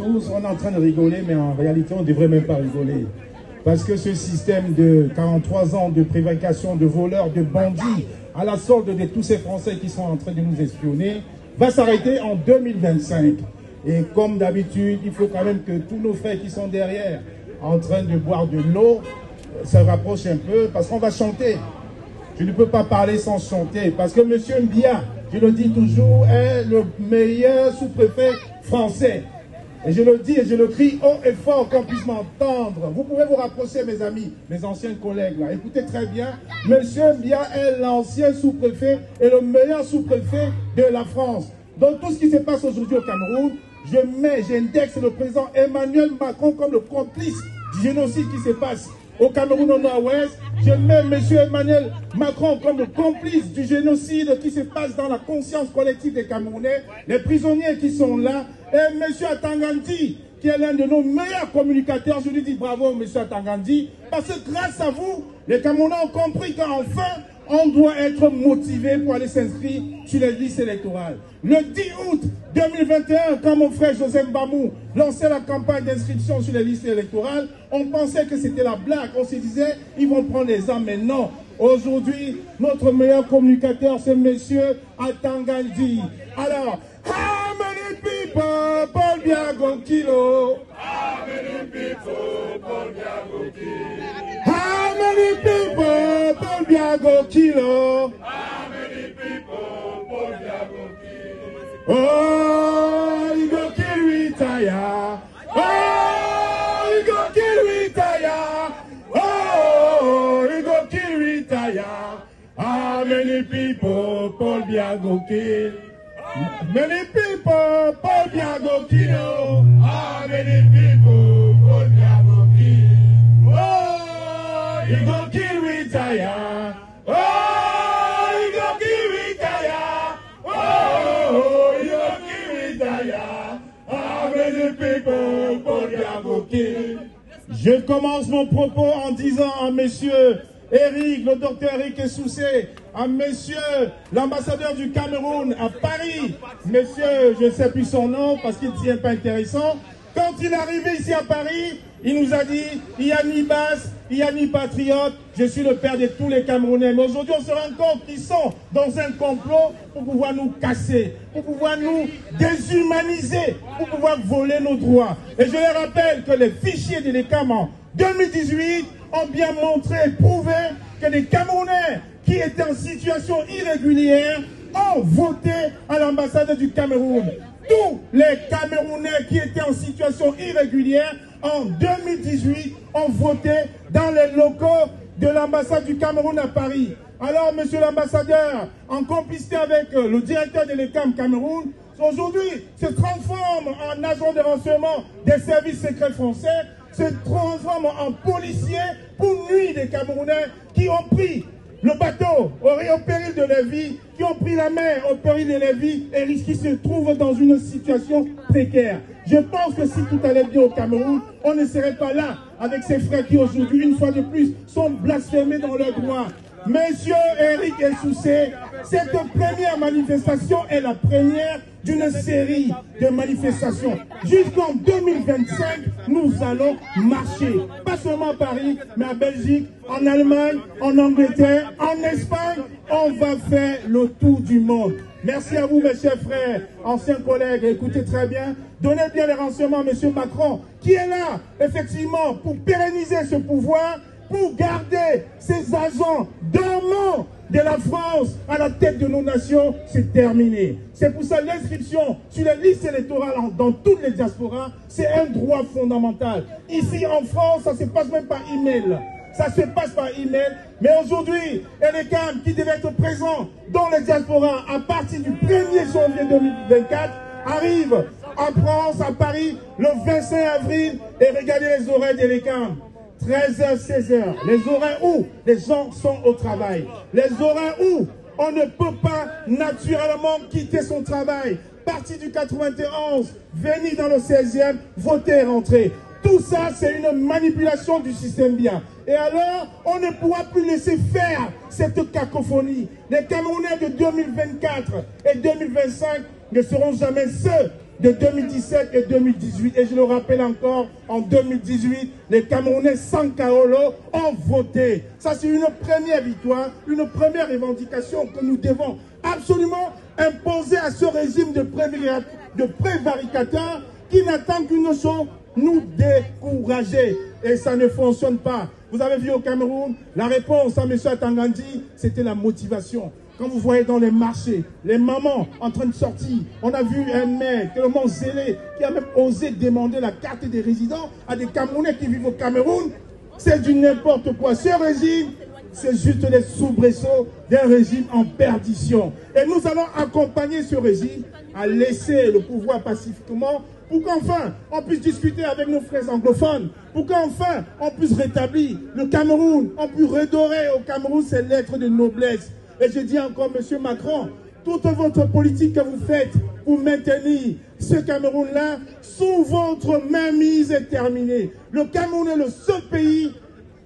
tous, on est en train de rigoler, mais en réalité, on ne devrait même pas rigoler. Parce que ce système de 43 ans de prévarication, de voleurs, de bandits, à la solde de tous ces Français qui sont en train de nous espionner, va s'arrêter en 2025. Et comme d'habitude, il faut quand même que tous nos frères qui sont derrière, en train de boire de l'eau, se rapprochent un peu, parce qu'on va chanter. Je ne peux pas parler sans chanter, parce que M. Mbia, je le dis toujours, est le meilleur sous-préfet français. Et je le dis et je le crie haut et fort qu'on puisse m'entendre. Vous pouvez vous rapprocher, mes amis, mes anciens collègues là. Écoutez très bien, M. Mbia est l'ancien sous-préfet et le meilleur sous-préfet de la France. Donc tout ce qui se passe aujourd'hui au Cameroun, j'indexe le président Emmanuel Macron comme le complice du génocide qui se passe au Cameroun au nord-ouest. Je mets M. Emmanuel Macron comme le complice du génocide qui se passe dans la conscience collective des Camerounais, les prisonniers qui sont là, et M. Atangandi, qui est l'un de nos meilleurs communicateurs. Je lui dis bravo, M. Atangandi, parce que grâce à vous, les Camerounais ont compris qu'enfin, on doit être motivé pour aller s'inscrire sur les listes électorales. Le 10 août 2021, quand mon frère Joseph Bamou lançait la campagne d'inscription sur les listes électorales, on pensait que c'était la blague. On se disait, ils vont prendre les armes, mais non. Aujourd'hui, notre meilleur communicateur, c'est M. Atangandi. Alors, how many people, Paul Biago Kilo? How many people, Paul Biago Kilo? How many people, Paul Biago Kilo? How many people, Paul Biago Kilo? Oh, you go kill retire. Oh, you go kill retire. Oh, you go kill retire. How many people, Paul Biago kill? Many people, Paul Biago kill. How many people, Paul Biago kill? Oh, you go kill retire. Oh, you go kill retire. Oh, you go kill retire. How many people, Paul Biago kill? Je commence mon propos en disant à monsieur Eric, le docteur Eric Essoussé, à monsieur l'ambassadeur du Cameroun à Paris, monsieur, je ne sais plus son nom parce qu'il ne tient pas intéressant. Quand il est arrivé ici à Paris, il nous a dit, il n'y a ni basse, il n'y a ni patriote, je suis le père de tous les Camerounais. Mais aujourd'hui, on se rend compte qu'ils sont dans un complot pour pouvoir nous casser, pour pouvoir nous déshumaniser, pour pouvoir voler nos droits. Et je les rappelle que les fichiers de l'ECAM en 2018 ont bien montré et prouvé que les Camerounais qui étaient en situation irrégulière ont voté à l'ambassade du Cameroun. Tous les Camerounais qui étaient en situation irrégulière en 2018 ont voté dans les locaux de l'ambassade du Cameroun à Paris. Alors, monsieur l'ambassadeur, en complicité avec le directeur de l'ECAM Cameroun, aujourd'hui se transforme en agent de renseignement des services secrets français, se transforme en policier pour nuire des Camerounais qui ont pris le bateau au péril de leur vie, qui ont pris la mer au péril de leur vie et qui se trouvent dans une situation précaire. Je pense que si tout allait bien au Cameroun, on ne serait pas là avec ces frères qui aujourd'hui, une fois de plus, sont blasphémés dans leurs droits. Monsieur Eric Essoussé, cette première manifestation est la première d'une série de manifestations. Jusqu'en 2025, nous allons marcher. Pas seulement à Paris, mais à Belgique, en Allemagne, en Angleterre, en Espagne. On va faire le tour du monde. Merci à vous, mes chers frères, anciens collègues. Écoutez très bien. Donnez bien les renseignements à M. Macron, qui est là, effectivement, pour pérenniser ce pouvoir, pour garder ces agents dormants de la France à la tête de nos nations. C'est terminé. C'est pour ça l'inscription sur les listes électorales dans toutes les diasporas, c'est un droit fondamental. Ici en France, ça ne se passe même par email. Ça se passe par email. Mais aujourd'hui, l'ECAM qui devait être présent dans les diasporas à partir du 1er janvier 2024 arrive en France, à Paris, le 25 avril. Et regardez les oreilles de l'ECAM. 13h, 16h, les horaires où les gens sont au travail, les horaires où on ne peut pas naturellement quitter son travail, partir du 91, venir dans le 16e, voter et rentrer. Tout ça, c'est une manipulation du système bien. Et alors, on ne pourra plus laisser faire cette cacophonie. Les Camerounais de 2024 et 2025 ne seront jamais ceux de 2017 et 2018. Et je le rappelle encore, en 2018, les Camerounais sans Carolo ont voté. Ça, c'est une première victoire, une première revendication que nous devons absolument imposer à ce régime de prévaricateurs qui n'attend qu'une chose, nous décourager. Et ça ne fonctionne pas. Vous avez vu au Cameroun, la réponse à M. Atangandi, c'était la motivation. Quand vous voyez dans les marchés, les mamans en train de sortir, on a vu un maire tellement zélé qui a même osé demander la carte des résidents à des Camerounais qui vivent au Cameroun. C'est du n'importe quoi. Ce régime, c'est juste les soubresauts d'un régime en perdition. Et nous allons accompagner ce régime à laisser le pouvoir pacifiquement pour qu'enfin on puisse discuter avec nos frères anglophones, pour qu'enfin on puisse rétablir le Cameroun, on puisse redorer au Cameroun ses lettres de noblesse. Et je dis encore, M. Macron, toute votre politique que vous faites pour maintenir ce Cameroun-là sous votre mainmise est terminée. Le Cameroun est le seul pays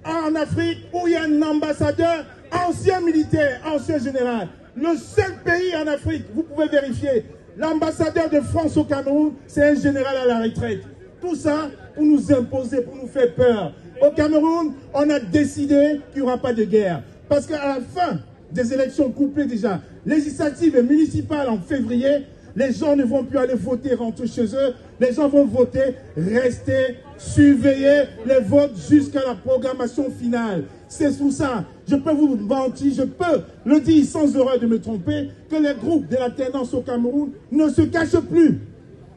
en Afrique où il y a un ambassadeur, ancien militaire, ancien général. Le seul pays en Afrique, vous pouvez vérifier, l'ambassadeur de France au Cameroun, c'est un général à la retraite. Tout ça pour nous imposer, pour nous faire peur. Au Cameroun, on a décidé qu'il n'y aura pas de guerre. Parce qu'à la fin des élections couplées déjà, législatives et municipales en février, les gens ne vont plus aller voter, rentrer chez eux. Les gens vont voter, rester, surveiller les votes jusqu'à la programmation finale. C'est sous ça, je peux vous mentir, je peux le dire sans horreur de me tromper, que les groupes de l'alternance au Cameroun ne se cachent plus.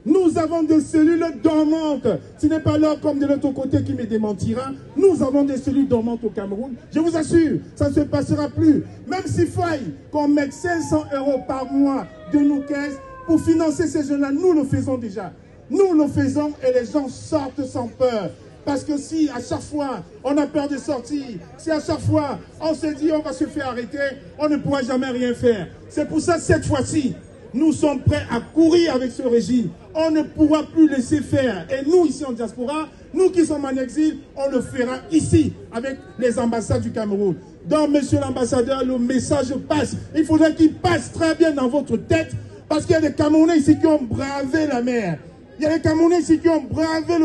Nous avons des cellules dormantes. Ce n'est pas l'heure comme de l'autre côté qui me démentira. Nous avons des cellules dormantes au Cameroun. Je vous assure, ça ne se passera plus. Même s'il faille qu'on mette 500 € par mois de nos caisses pour financer ces jeunes-là, nous le faisons déjà. Nous le faisons et les gens sortent sans peur. Parce que si à chaque fois on a peur de sortir, si à chaque fois on se dit on va se faire arrêter, on ne pourra jamais rien faire. C'est pour ça cette fois-ci, nous sommes prêts à courir avec ce régime. On ne pourra plus laisser faire. Et nous, ici en diaspora, nous qui sommes en exil, on le fera ici, avec les ambassades du Cameroun. Donc, monsieur l'ambassadeur, le message passe. Il faudrait qu'il passe très bien dans votre tête, parce qu'il y a des Camerounais ici qui ont bravé la mer. Il y a des Camerounais ici qui ont bravé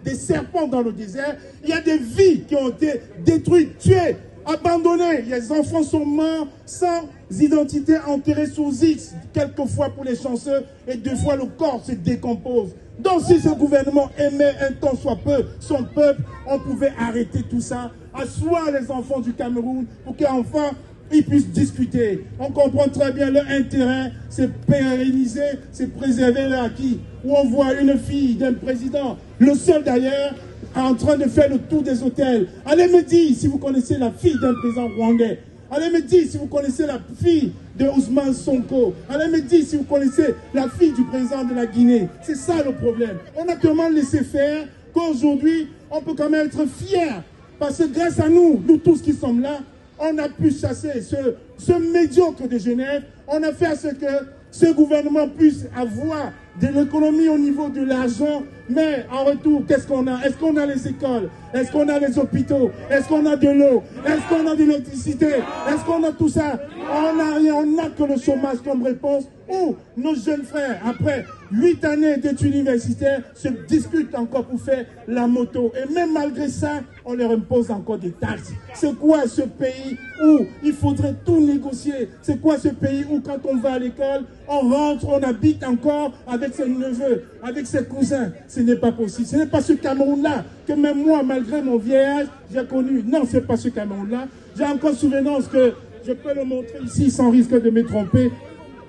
des serpents dans le désert. Il y a des vies qui ont été détruites, tuées, abandonnés. Les enfants sont morts sans identité, enterrés sous X, quelquefois pour les chanceux, et 2 fois le corps se décompose. Donc si ce gouvernement aimait un temps soit peu son peuple, on pouvait arrêter tout ça, asseoir les enfants du Cameroun pour qu'enfin ils puissent discuter. On comprend très bien leur intérêt, c'est pérenniser, c'est préserver leur acquis. Où on voit une fille d'un président, le seul d'ailleurs, en train de faire le tour des hôtels. Allez me dire si vous connaissez la fille d'un président rwandais. Allez me dire si vous connaissez la fille de Ousmane Sonko. Allez me dire si vous connaissez la fille du président de la Guinée. C'est ça le problème. On a tellement laissé faire qu'aujourd'hui, on peut quand même être fiers. Parce que grâce à nous, nous tous qui sommes là, on a pu chasser ce médiocre de Genève. On a fait à ce que ce gouvernement puisse avoir de l'économie au niveau de l'argent, mais en retour, qu'est-ce qu'on a? Est-ce qu'on a les écoles? Est-ce qu'on a les hôpitaux? Est-ce qu'on a de l'eau? Est-ce qu'on a de l'électricité? Est-ce qu'on a tout ça? On n'a rien, on n'a que le chômage comme réponse. Ou nos jeunes frères, après 8 années d'études universitaires, se discutent encore pour faire la moto. Et même malgré ça, on leur impose encore des taxes. C'est quoi ce pays où il faudrait tout négocier? C'est quoi ce pays où quand on va à l'école, on rentre, on habite encore avec ses neveux, avec ses cousins? Ce n'est pas possible. Ce n'est pas ce Cameroun-là que même moi, malgré mon vieillage, j'ai connu. Non, ce n'est pas ce Cameroun-là. J'ai encore souvenance que je peux le montrer ici sans risque de me tromper.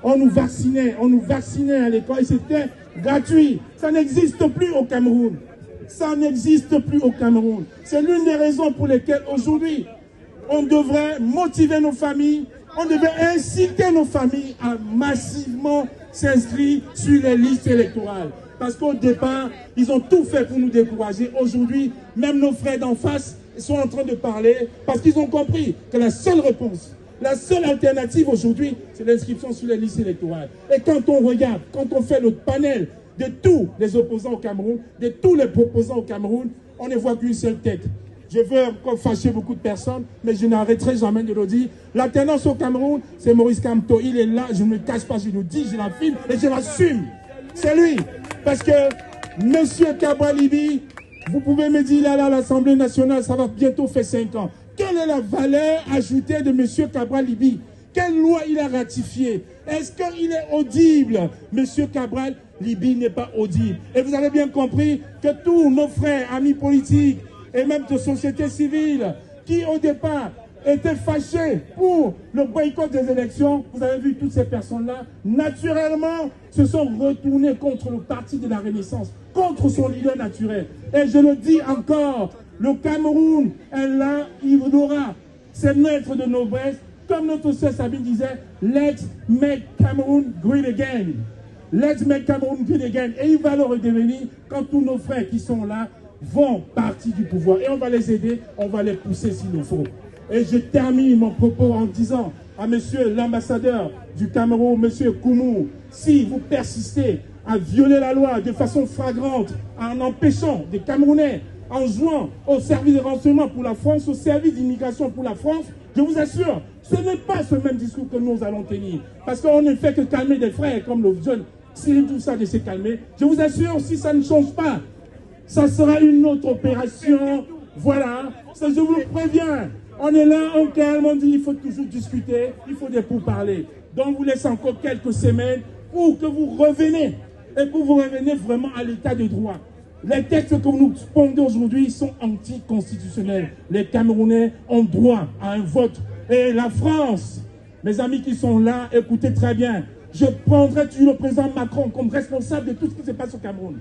On nous vaccinait à l'école et c'était gratuit. Ça n'existe plus au Cameroun. Ça n'existe plus au Cameroun. C'est l'une des raisons pour lesquelles aujourd'hui, on devrait motiver nos familles, on devrait inciter nos familles à massivement s'inscrire sur les listes électorales. Parce qu'au départ, ils ont tout fait pour nous décourager. Aujourd'hui, même nos frères d'en face sont en train de parler parce qu'ils ont compris que la seule réponse, la seule alternative aujourd'hui, c'est l'inscription sur les listes électorales. Et quand on regarde, quand on fait le panel de tous les opposants au Cameroun, de tous les proposants au Cameroun, on ne voit qu'une seule tête. Je veux encore fâcher beaucoup de personnes, mais je n'arrêterai jamais de le dire. L'alternance au Cameroun, c'est Maurice Kamto. Il est là, je ne me cache pas, je le dis, je l'affirme et je l'assume. C'est lui. Parce que M. Cabral Libye, vous pouvez me dire, là, à l'Assemblée nationale, ça va bientôt faire 5 ans. Quelle est la valeur ajoutée de M. Cabral Libye? Quelle loi il a ratifiée? Est-ce qu'il est audible? M. Cabral Libye n'est pas audible. Et vous avez bien compris que tous nos frères, amis politiques, et même de société civile, qui au départ étaient fâchés pour le boycott des élections, vous avez vu toutes ces personnes-là, naturellement, se sont retournées contre le parti de la Renaissance, contre son leader naturel. Et je le dis encore, le Cameroun est là, il aura ses maîtres de noblesse, comme notre sœur Sabine disait, let's make Cameroun great again. Let's make Cameroun great again. Et il va le redevenir quand tous nos frères qui sont là vont partir du pouvoir. Et on va les aider, on va les pousser s'il le faut. Et je termine mon propos en disant à monsieur l'ambassadeur du Cameroun, monsieur Koumou, si vous persistez à violer la loi de façon flagrante, en empêchant des Camerounais, en jouant au service de renseignement pour la France, au service d'immigration pour la France, je vous assure, ce n'est pas ce même discours que nous allons tenir. Parce qu'on ne fait que calmer des frères comme le jeune Cyril Doussa de se calmer. Je vous assure, si ça ne change pas, ça sera une autre opération. Voilà, ça, je vous le préviens. On est là, on calme, on dit il faut toujours discuter, il faut des pourparlers. Donc, vous laisse encore quelques semaines pour que vous reveniez. Et pour vous revenir vraiment à l'état de droit. Les textes que vous nous pondez aujourd'hui sont anticonstitutionnels. Les Camerounais ont droit à un vote. Et la France, mes amis qui sont là, écoutez très bien. Je prendrai toujours le président Macron comme responsable de tout ce qui se passe au Cameroun.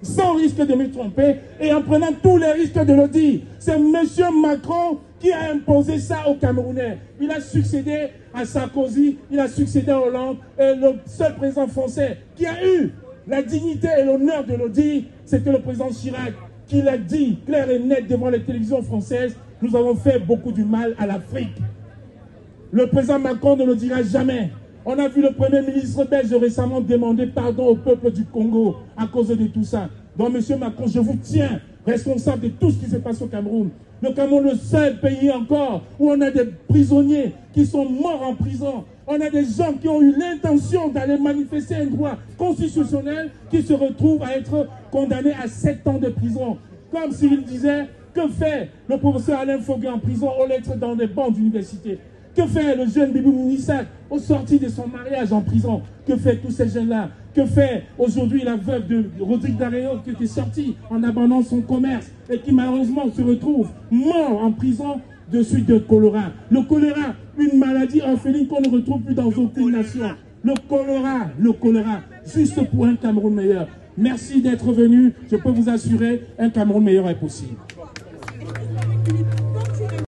Sans risque de me tromper et en prenant tous les risques de le dire. C'est M. Macron qui a imposé ça aux Camerounais. Il a succédé à Sarkozy, il a succédé à Hollande. Et le seul président français qui a eu la dignité et l'honneur de le dire, c'était le président Chirac qui l'a dit clair et net devant les télévisions françaises. Nous avons fait beaucoup du mal à l'Afrique. Le président Macron ne le dira jamais. On a vu le Premier ministre belge récemment demander pardon au peuple du Congo à cause de tout ça. Donc, M. Macron, je vous tiens responsable de tout ce qui se passe au Cameroun. Le Cameroun, le seul pays encore où on a des prisonniers qui sont morts en prison. On a des gens qui ont eu l'intention d'aller manifester un droit constitutionnel qui se retrouvent à être condamnés à 7 ans de prison. Comme s'il disait, que fait le professeur Alain Foguet en prison au lettres dans des bancs d'université? Que fait le jeune Bibou Mounissa au sorti de son mariage en prison? Que fait tous ces jeunes-là? Que fait aujourd'hui la veuve de Rodrigue Daréo qui était sortie en abandonnant son commerce et qui malheureusement se retrouve mort en prison de suite de choléra? Le choléra, une maladie orpheline qu'on ne retrouve plus dans aucune nation. Le choléra, juste pour un Cameroun meilleur. Merci d'être venu. Je peux vous assurer, un Cameroun meilleur est possible.